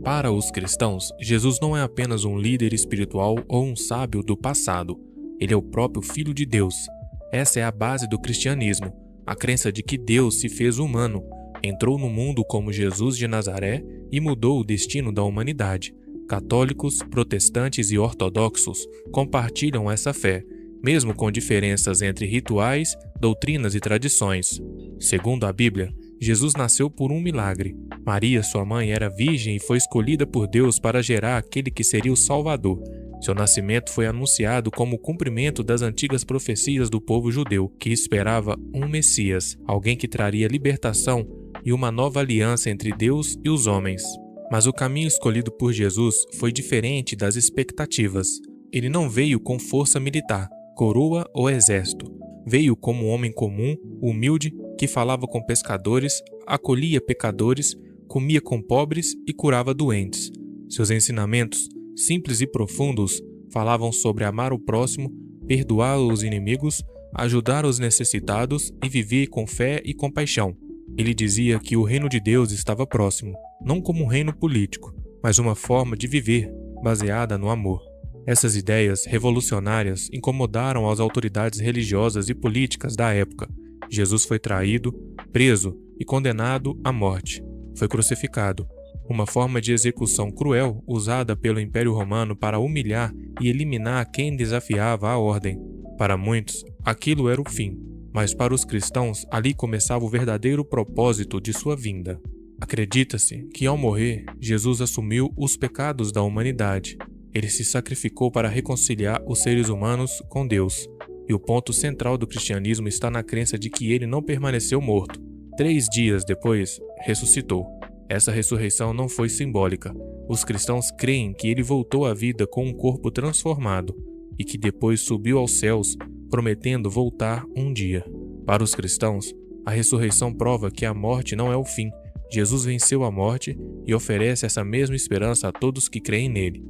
Para os cristãos, Jesus não é apenas um líder espiritual ou um sábio do passado. Ele é o próprio Filho de Deus. Essa é a base do cristianismo, a crença de que Deus se fez humano, entrou no mundo como Jesus de Nazaré e mudou o destino da humanidade. Católicos, protestantes e ortodoxos compartilham essa fé, mesmo com diferenças entre rituais, doutrinas e tradições. Segundo a Bíblia, Jesus nasceu por um milagre. Maria, sua mãe, era virgem e foi escolhida por Deus para gerar aquele que seria o Salvador. Seu nascimento foi anunciado como o cumprimento das antigas profecias do povo judeu, que esperava um Messias, alguém que traria libertação e uma nova aliança entre Deus e os homens. Mas o caminho escolhido por Jesus foi diferente das expectativas. Ele não veio com força militar, coroa ou exército. Veio como um homem comum, humilde, que falava com pescadores, acolhia pecadores, comia com pobres e curava doentes. Seus ensinamentos, simples e profundos, falavam sobre amar o próximo, perdoar os inimigos, ajudar os necessitados e viver com fé e compaixão. Ele dizia que o reino de Deus estava próximo, não como um reino político, mas uma forma de viver baseada no amor. Essas ideias revolucionárias incomodaram as autoridades religiosas e políticas da época. Jesus foi traído, preso e condenado à morte. Foi crucificado, uma forma de execução cruel usada pelo Império Romano para humilhar e eliminar quem desafiava a ordem. Para muitos, aquilo era o fim, mas para os cristãos, ali começava o verdadeiro propósito de sua vinda. Acredita-se que, ao morrer, Jesus assumiu os pecados da humanidade. Ele se sacrificou para reconciliar os seres humanos com Deus. E o ponto central do cristianismo está na crença de que ele não permaneceu morto. 3 dias depois, ressuscitou. Essa ressurreição não foi simbólica. Os cristãos creem que ele voltou à vida com um corpo transformado e que depois subiu aos céus, prometendo voltar um dia. Para os cristãos, a ressurreição prova que a morte não é o fim. Jesus venceu a morte e oferece essa mesma esperança a todos que creem nele.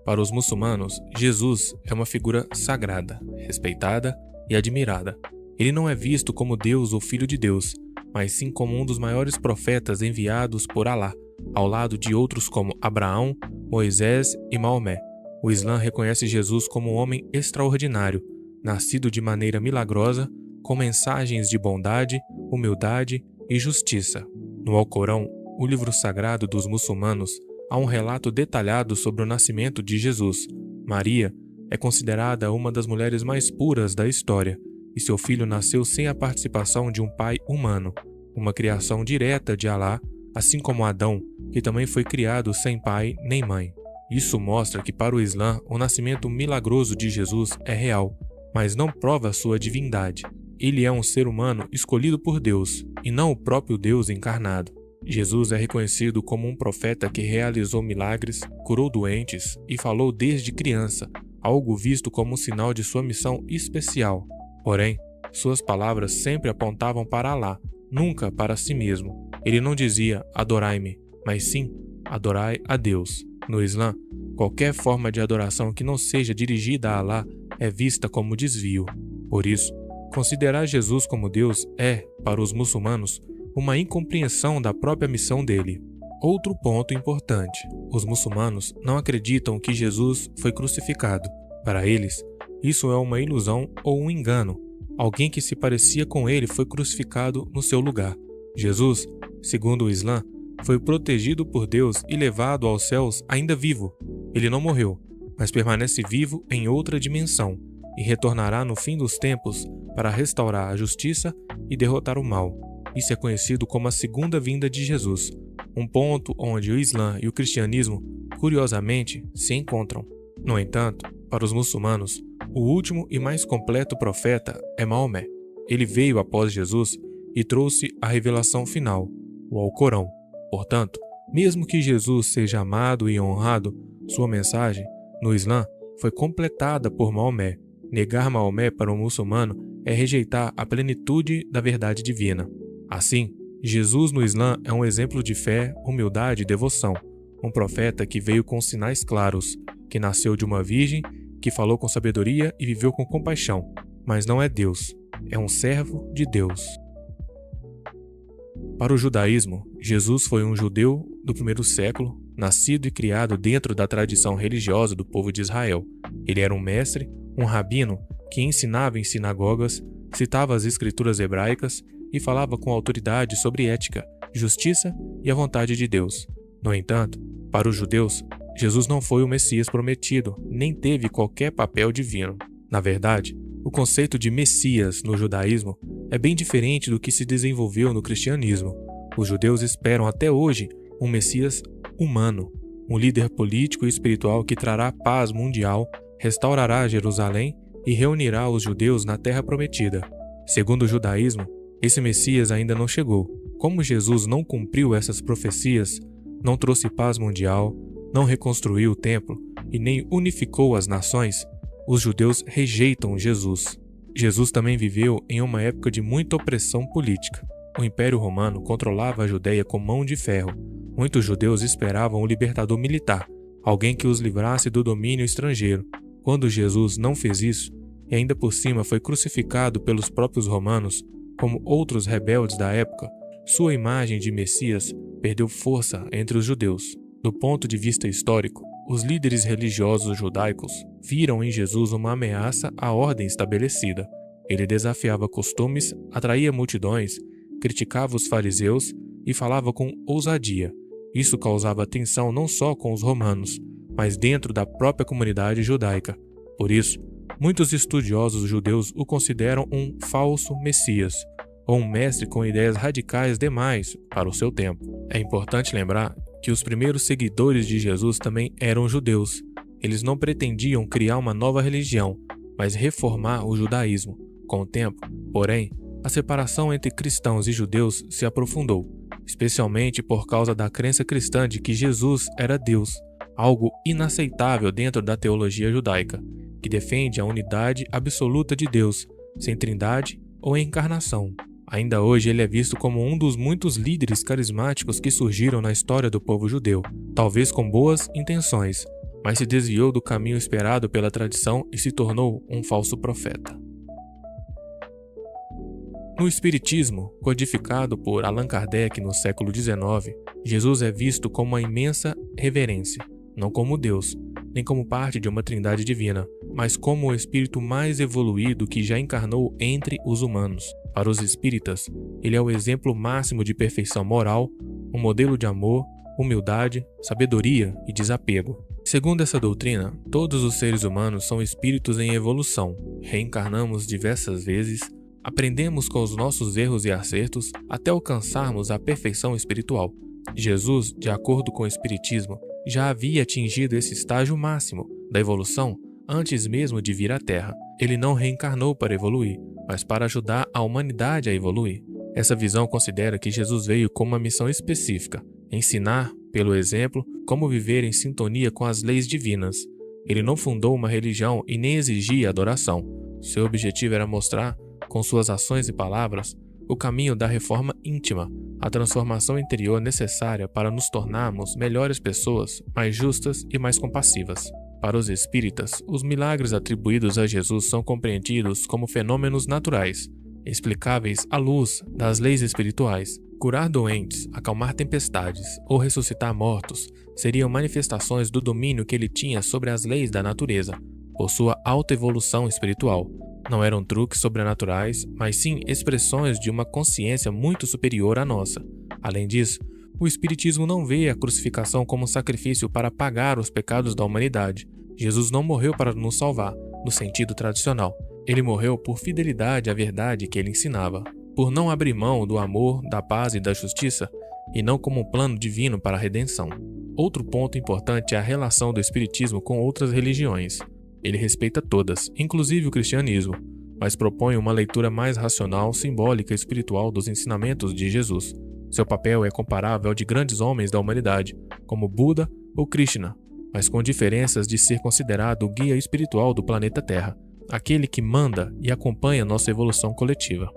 Para os muçulmanos, Jesus é uma figura sagrada, respeitada e admirada. Ele não é visto como Deus ou Filho de Deus, mas sim como um dos maiores profetas enviados por Alá, ao lado de outros como Abraão, Moisés e Maomé. O Islã reconhece Jesus como um homem extraordinário, nascido de maneira milagrosa, com mensagens de bondade, humildade e justiça. No Alcorão, o livro sagrado dos muçulmanos, há um relato detalhado sobre o nascimento de Jesus. Maria é considerada uma das mulheres mais puras da história, e seu filho nasceu sem a participação de um pai humano, uma criação direta de Alá, assim como Adão, que também foi criado sem pai nem mãe. Isso mostra que para o Islã, o nascimento milagroso de Jesus é real, mas não prova sua divindade. Ele é um ser humano escolhido por Deus, e não o próprio Deus encarnado. Jesus é reconhecido como um profeta que realizou milagres, curou doentes e falou desde criança, algo visto como um sinal de sua missão especial. Porém, suas palavras sempre apontavam para Alá, nunca para si mesmo. Ele não dizia adorai-me, mas sim adorai a Deus. No Islã, qualquer forma de adoração que não seja dirigida a Alá é vista como desvio. Por isso, considerar Jesus como Deus é, para os muçulmanos, uma incompreensão da própria missão dele. Outro ponto importante: os muçulmanos não acreditam que Jesus foi crucificado. Para eles, isso é uma ilusão ou um engano. Alguém que se parecia com ele foi crucificado no seu lugar. Jesus, segundo o Islã, foi protegido por Deus e levado aos céus ainda vivo. Ele não morreu, mas permanece vivo em outra dimensão e retornará no fim dos tempos para restaurar a justiça e derrotar o mal. Isso é conhecido como a segunda vinda de Jesus, um ponto onde o Islã e o cristianismo, curiosamente, se encontram. No entanto, para os muçulmanos, o último e mais completo profeta é Maomé. Ele veio após Jesus e trouxe a revelação final, o Alcorão. Portanto, mesmo que Jesus seja amado e honrado, sua mensagem, no Islã, foi completada por Maomé. Negar Maomé para um muçulmano é rejeitar a plenitude da verdade divina. Assim, Jesus no Islã é um exemplo de fé, humildade e devoção. Um profeta que veio com sinais claros, que nasceu de uma virgem, que falou com sabedoria e viveu com compaixão. Mas não é Deus, é um servo de Deus. Para o judaísmo, Jesus foi um judeu do primeiro século, nascido e criado dentro da tradição religiosa do povo de Israel. Ele era um mestre, um rabino, que ensinava em sinagogas, citava as escrituras hebraicas e falava com autoridade sobre ética, justiça e a vontade de Deus. No entanto, para os judeus, Jesus não foi o Messias prometido, nem teve qualquer papel divino. Na verdade, o conceito de Messias no judaísmo é bem diferente do que se desenvolveu no cristianismo. Os judeus esperam até hoje um Messias humano, um líder político e espiritual que trará paz mundial, restaurará Jerusalém e reunirá os judeus na terra prometida. Segundo o judaísmo, esse Messias ainda não chegou. Como Jesus não cumpriu essas profecias, não trouxe paz mundial, não reconstruiu o templo e nem unificou as nações, os judeus rejeitam Jesus. Jesus também viveu em uma época de muita opressão política. O Império Romano controlava a Judeia com mão de ferro. Muitos judeus esperavam um libertador militar, alguém que os livrasse do domínio estrangeiro. Quando Jesus não fez isso, e ainda por cima foi crucificado pelos próprios romanos, como outros rebeldes da época, sua imagem de Messias perdeu força entre os judeus. Do ponto de vista histórico, os líderes religiosos judaicos viram em Jesus uma ameaça à ordem estabelecida. Ele desafiava costumes, atraía multidões, criticava os fariseus e falava com ousadia. Isso causava tensão não só com os romanos, mas dentro da própria comunidade judaica. Por isso, muitos estudiosos judeus o consideram um falso Messias, ou um mestre com ideias radicais demais para o seu tempo. É importante lembrar que os primeiros seguidores de Jesus também eram judeus. Eles não pretendiam criar uma nova religião, mas reformar o judaísmo. Com o tempo, porém, a separação entre cristãos e judeus se aprofundou, especialmente por causa da crença cristã de que Jesus era Deus, algo inaceitável dentro da teologia judaica, que defende a unidade absoluta de Deus, sem trindade ou encarnação. Ainda hoje ele é visto como um dos muitos líderes carismáticos que surgiram na história do povo judeu, talvez com boas intenções, mas se desviou do caminho esperado pela tradição e se tornou um falso profeta. No Espiritismo, codificado por Allan Kardec no século XIX, Jesus é visto com uma imensa reverência, não como Deus, nem como parte de uma trindade divina, mas como o espírito mais evoluído que já encarnou entre os humanos. Para os espíritas, ele é o exemplo máximo de perfeição moral, um modelo de amor, humildade, sabedoria e desapego. Segundo essa doutrina, todos os seres humanos são espíritos em evolução, reencarnamos diversas vezes, aprendemos com os nossos erros e acertos até alcançarmos a perfeição espiritual. Jesus, de acordo com o Espiritismo, já havia atingido esse estágio máximo da evolução antes mesmo de vir à Terra. Ele não reencarnou para evoluir, mas para ajudar a humanidade a evoluir. Essa visão considera que Jesus veio com uma missão específica: ensinar, pelo exemplo, como viver em sintonia com as leis divinas. Ele não fundou uma religião e nem exigia adoração. Seu objetivo era mostrar, com suas ações e palavras, o caminho da reforma íntima, a transformação interior necessária para nos tornarmos melhores pessoas, mais justas e mais compassivas. Para os espíritas, os milagres atribuídos a Jesus são compreendidos como fenômenos naturais, explicáveis à luz das leis espirituais. Curar doentes, acalmar tempestades ou ressuscitar mortos seriam manifestações do domínio que ele tinha sobre as leis da natureza, por sua alta evolução espiritual. Não eram truques sobrenaturais, mas sim expressões de uma consciência muito superior à nossa. Além disso, o Espiritismo não vê a crucificação como um sacrifício para pagar os pecados da humanidade. Jesus não morreu para nos salvar, no sentido tradicional. Ele morreu por fidelidade à verdade que ele ensinava, por não abrir mão do amor, da paz e da justiça, e não como um plano divino para a redenção. Outro ponto importante é a relação do Espiritismo com outras religiões. Ele respeita todas, inclusive o cristianismo, mas propõe uma leitura mais racional, simbólica e espiritual dos ensinamentos de Jesus. Seu papel é comparável ao de grandes homens da humanidade, como Buda ou Krishna, mas com diferenças de ser considerado o guia espiritual do planeta Terra, aquele que manda e acompanha nossa evolução coletiva.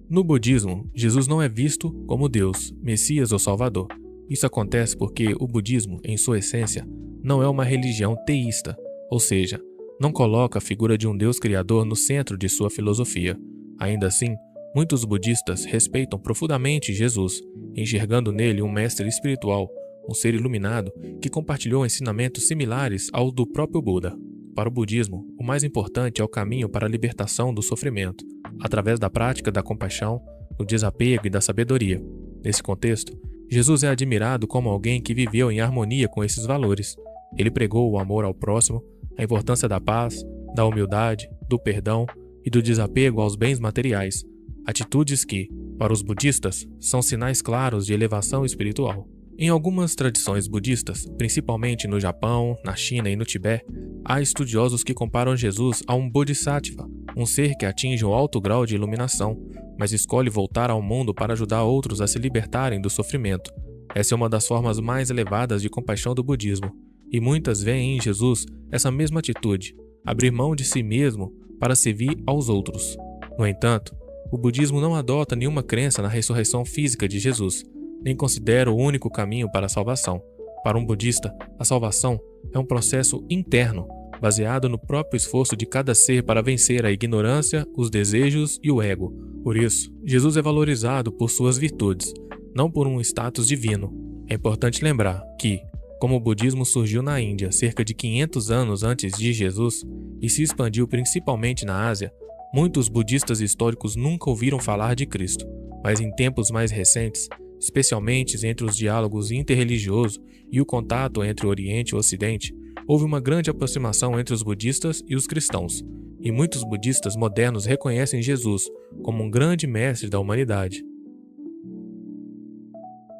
No budismo, Jesus não é visto como Deus, Messias ou Salvador. Isso acontece porque o budismo, em sua essência, não é uma religião teísta, ou seja, não coloca a figura de um Deus criador no centro de sua filosofia. Ainda assim, muitos budistas respeitam profundamente Jesus enxergando nele um mestre espiritual, um ser iluminado que compartilhou ensinamentos similares ao do próprio Buda. Para o budismo, o mais importante é o caminho para a libertação do sofrimento, através da prática da compaixão, do desapego e da sabedoria. Nesse contexto, Jesus é admirado como alguém que viveu em harmonia com esses valores. Ele pregou o amor ao próximo, a importância da paz, da humildade, do perdão e do desapego aos bens materiais, atitudes que, para os budistas, são sinais claros de elevação espiritual. Em algumas tradições budistas, principalmente no Japão, na China e no Tibete, há estudiosos que comparam Jesus a um bodhisattva, um ser que atinge um alto grau de iluminação, mas escolhe voltar ao mundo para ajudar outros a se libertarem do sofrimento. Essa é uma das formas mais elevadas de compaixão do budismo, e muitas veem em Jesus essa mesma atitude, abrir mão de si mesmo para servir aos outros. No entanto, o budismo não adota nenhuma crença na ressurreição física de Jesus, nem considera o único caminho para a salvação. Para um budista, a salvação é um processo interno, baseado no próprio esforço de cada ser para vencer a ignorância, os desejos e o ego. Por isso, Jesus é valorizado por suas virtudes, não por um status divino. É importante lembrar que, como o budismo surgiu na Índia cerca de 500 anos antes de Jesus e se expandiu principalmente na Ásia, muitos budistas históricos nunca ouviram falar de Cristo, mas em tempos mais recentes, especialmente entre os diálogos interreligiosos e o contato entre o Oriente e o Ocidente, houve uma grande aproximação entre os budistas e os cristãos, e muitos budistas modernos reconhecem Jesus como um grande mestre da humanidade.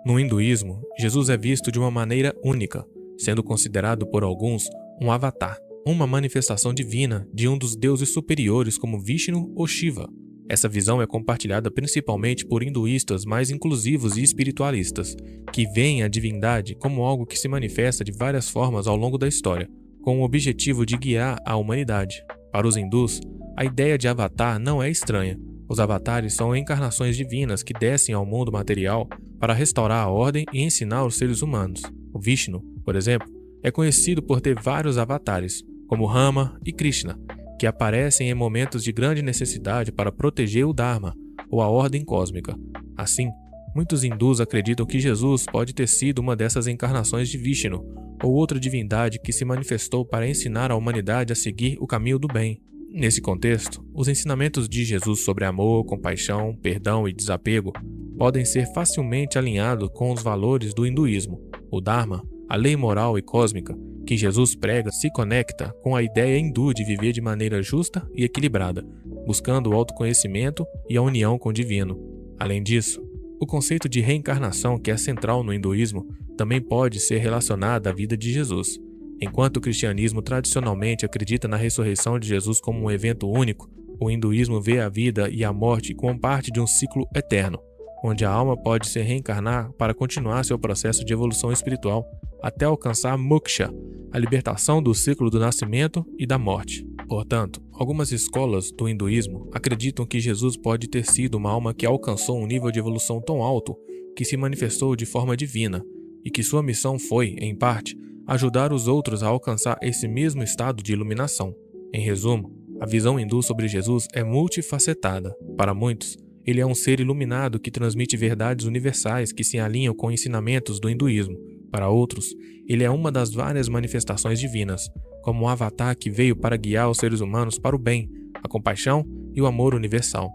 No hinduísmo, Jesus é visto de uma maneira única, sendo considerado por alguns um avatar, uma manifestação divina de um dos deuses superiores como Vishnu ou Shiva. Essa visão é compartilhada principalmente por hinduístas mais inclusivos e espiritualistas, que veem a divindade como algo que se manifesta de várias formas ao longo da história, com o objetivo de guiar a humanidade. Para os hindus, a ideia de avatar não é estranha. Os avatares são encarnações divinas que descem ao mundo material para restaurar a ordem e ensinar os seres humanos. O Vishnu, por exemplo, é conhecido por ter vários avatares, como Rama e Krishna, que aparecem em momentos de grande necessidade para proteger o Dharma, ou a ordem cósmica. Assim, muitos hindus acreditam que Jesus pode ter sido uma dessas encarnações de Vishnu, ou outra divindade que se manifestou para ensinar a humanidade a seguir o caminho do bem. Nesse contexto, os ensinamentos de Jesus sobre amor, compaixão, perdão e desapego podem ser facilmente alinhados com os valores do hinduísmo. O Dharma, a lei moral e cósmica, que Jesus prega se conecta com a ideia hindu de viver de maneira justa e equilibrada, buscando o autoconhecimento e a união com o divino. Além disso, o conceito de reencarnação, que é central no hinduísmo, também pode ser relacionado à vida de Jesus. Enquanto o cristianismo tradicionalmente acredita na ressurreição de Jesus como um evento único, o hinduísmo vê a vida e a morte como parte de um ciclo eterno, onde a alma pode se reencarnar para continuar seu processo de evolução espiritual até alcançar moksha, a libertação do ciclo do nascimento e da morte. Portanto, algumas escolas do hinduísmo acreditam que Jesus pode ter sido uma alma que alcançou um nível de evolução tão alto que se manifestou de forma divina, e que sua missão foi, em parte, ajudar os outros a alcançar esse mesmo estado de iluminação. Em resumo, a visão hindu sobre Jesus é multifacetada. Para muitos, ele é um ser iluminado que transmite verdades universais que se alinham com ensinamentos do hinduísmo. Para outros, ele é uma das várias manifestações divinas, como um avatar que veio para guiar os seres humanos para o bem, a compaixão e o amor universal.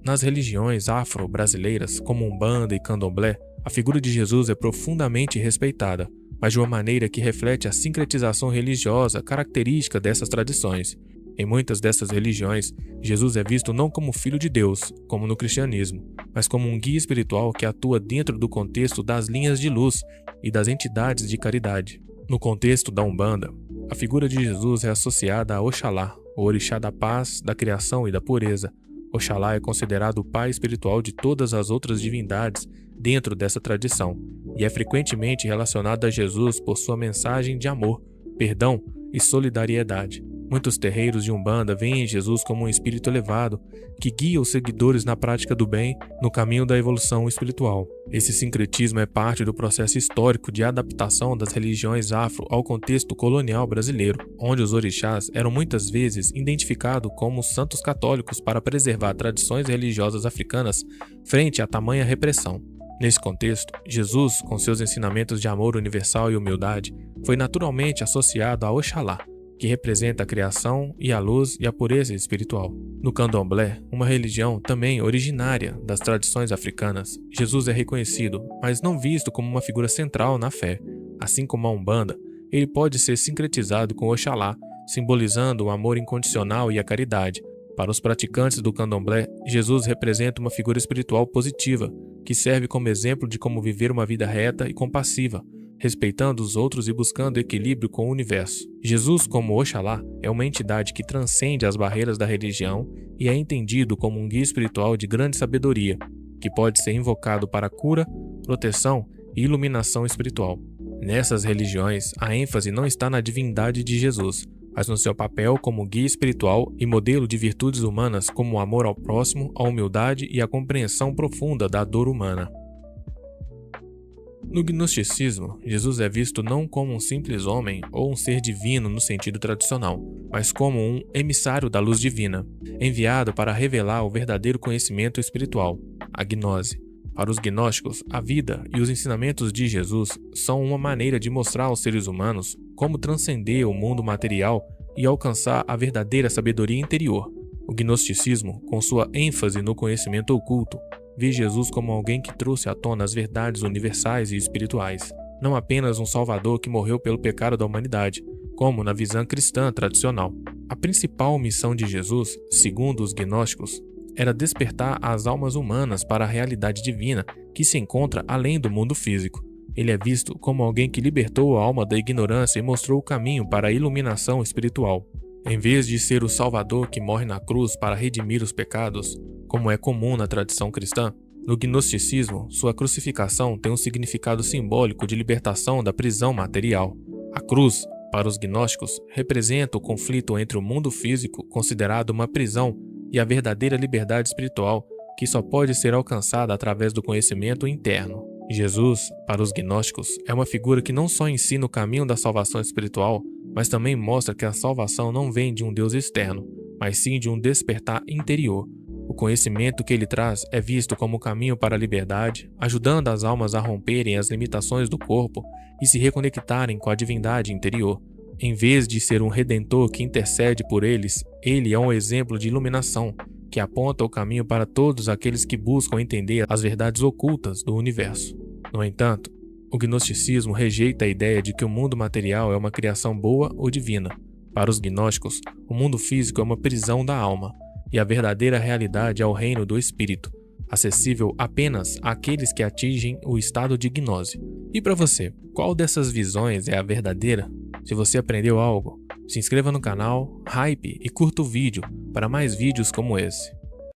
Nas religiões afro-brasileiras, como Umbanda e Candomblé, a figura de Jesus é profundamente respeitada, mas de uma maneira que reflete a sincretização religiosa característica dessas tradições. Em muitas dessas religiões, Jesus é visto não como filho de Deus, como no cristianismo, mas como um guia espiritual que atua dentro do contexto das linhas de luz e das entidades de caridade. No contexto da Umbanda, a figura de Jesus é associada a Oxalá, o orixá da paz, da criação e da pureza. Oxalá é considerado o pai espiritual de todas as outras divindades dentro dessa tradição, e é frequentemente relacionado a Jesus por sua mensagem de amor, perdão e solidariedade. Muitos terreiros de Umbanda veem Jesus como um espírito elevado que guia os seguidores na prática do bem no caminho da evolução espiritual. Esse sincretismo é parte do processo histórico de adaptação das religiões afro ao contexto colonial brasileiro, onde os orixás eram muitas vezes identificados como santos católicos para preservar tradições religiosas africanas frente a tamanha repressão. Nesse contexto, Jesus, com seus ensinamentos de amor universal e humildade, foi naturalmente associado a Oxalá, que representa a criação e a luz e a pureza espiritual. No candomblé, uma religião também originária das tradições africanas, Jesus é reconhecido, mas não visto como uma figura central na fé. Assim como a Umbanda, ele pode ser sincretizado com Oxalá, simbolizando o amor incondicional e a caridade. Para os praticantes do candomblé, Jesus representa uma figura espiritual positiva, que serve como exemplo de como viver uma vida reta e compassiva, respeitando os outros e buscando equilíbrio com o universo. Jesus, como Oxalá, é uma entidade que transcende as barreiras da religião e é entendido como um guia espiritual de grande sabedoria, que pode ser invocado para cura, proteção e iluminação espiritual. Nessas religiões, a ênfase não está na divindade de Jesus, mas no seu papel como guia espiritual e modelo de virtudes humanas como o amor ao próximo, a humildade e a compreensão profunda da dor humana. No gnosticismo, Jesus é visto não como um simples homem ou um ser divino no sentido tradicional, mas como um emissário da luz divina, enviado para revelar o verdadeiro conhecimento espiritual, a gnose. Para os gnósticos, a vida e os ensinamentos de Jesus são uma maneira de mostrar aos seres humanos como transcender o mundo material e alcançar a verdadeira sabedoria interior. O gnosticismo, com sua ênfase no conhecimento oculto, vê Jesus como alguém que trouxe à tona as verdades universais e espirituais, não apenas um salvador que morreu pelo pecado da humanidade, como na visão cristã tradicional. A principal missão de Jesus, segundo os gnósticos, era despertar as almas humanas para a realidade divina que se encontra além do mundo físico. Ele é visto como alguém que libertou a alma da ignorância e mostrou o caminho para a iluminação espiritual. Em vez de ser o Salvador que morre na cruz para redimir os pecados, como é comum na tradição cristã, no gnosticismo, sua crucificação tem um significado simbólico de libertação da prisão material. A cruz, para os gnósticos, representa o conflito entre o mundo físico, considerado uma prisão, e a verdadeira liberdade espiritual, que só pode ser alcançada através do conhecimento interno. Jesus, para os gnósticos, é uma figura que não só ensina o caminho da salvação espiritual, mas também mostra que a salvação não vem de um Deus externo, mas sim de um despertar interior. O conhecimento que ele traz é visto como o caminho para a liberdade, ajudando as almas a romperem as limitações do corpo e se reconectarem com a divindade interior. Em vez de ser um redentor que intercede por eles, ele é um exemplo de iluminação, que aponta o caminho para todos aqueles que buscam entender as verdades ocultas do universo. No entanto, o gnosticismo rejeita a ideia de que o mundo material é uma criação boa ou divina. Para os gnósticos, o mundo físico é uma prisão da alma, e a verdadeira realidade é o reino do espírito, acessível apenas àqueles que atingem o estado de gnose. E para você, qual dessas visões é a verdadeira? Se você aprendeu algo, se inscreva no canal, hype e curta o vídeo para mais vídeos como esse.